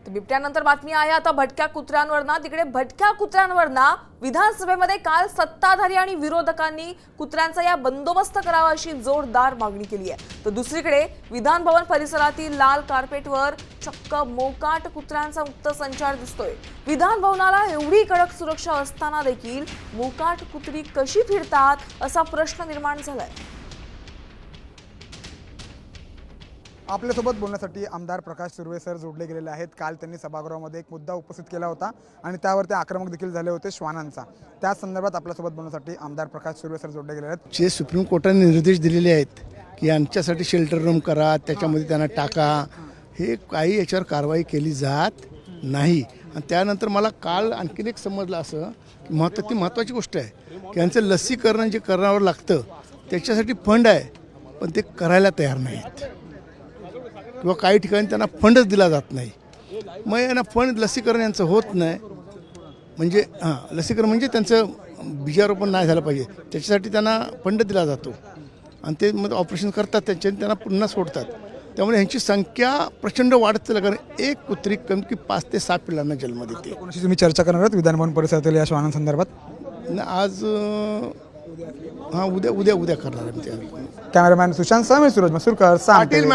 तर बिबट्यानंतर बातमी आहे आता भटक्या कुत्र्यांवरना। तिकडे भटक्या कुत्र्यांवरना विधानसभेमध्ये काल सत्ताधारी आणि विरोधकांनी कुत्र्यांचा या बंदोबस्त करावा अशी जोरदार मागणी केली आहे। तर दुसरीकडे विधान भवन परिसरातील लाल कार्पेटवर चक्क मोकाट कुत्र्यांचा मुक्त संचार दिसतोय। विधान भवनाला एवढी कडक सुरक्षा असताना देखील मोकाट कुत्री कशी फिरतात असा प्रश्न निर्माण झालाय। आपल्यासोबत बोलण्यासाठी आमदार प्रकाश सुर्वे सर जोडले गेलेले आहेत। काल त्यांनी सभागृहामध्ये एक मुद्दा उपस्थित केला होता आणि त्यावर ते आक्रमक देखील झाले होते श्वानांचा। त्या संदर्भात आपल्यासोबत बोलण्यासाठी आमदार प्रकाश सुर्वे सर जोडले गेले आहेत। जे सुप्रीम कोर्टाने निर्देश दिलेले आहेत की यांच्यासाठी शेल्टर रूम करा, त्याच्यामध्ये त्यांना टाका, हे काही याच्यावर कारवाई केली जात नाही। आणि त्यानंतर मला काल आणखीन एक समजलं असं की ती महत्त्वाची गोष्ट आहे की यांचं लसीकरण जे करावं लागतं त्याच्यासाठी फंड आहे, पण ते करायला तयार नाहीत किंवा काही ठिकाणी त्यांना फंडच दिला जात नाही। मग यांना फंड लसीकरण यांचं होत नाही, म्हणजे लसीकरण म्हणजे त्यांचं बीजारोपण नाही झालं पाहिजे त्याच्यासाठी त्यांना फंड दिला जातो आणि ते मग ऑपरेशन करतात त्याच्याने त्यांना पुन्हा सोडतात। त्यामुळे यांची संख्या प्रचंड वाढत चालली, कारण एक कुत्री कमी की 5 ते 7 पिल्लांना जन्म देते। कोणाशी तुम्ही चर्चा करणार आहात विधानभवन परिसरातील या श्वानांसंदर्भात? आज उद्या करणार आहे। कॅमेरामॅन सुशांत सह मी सूरज मसूरकर, 6 पाटील मॅडम।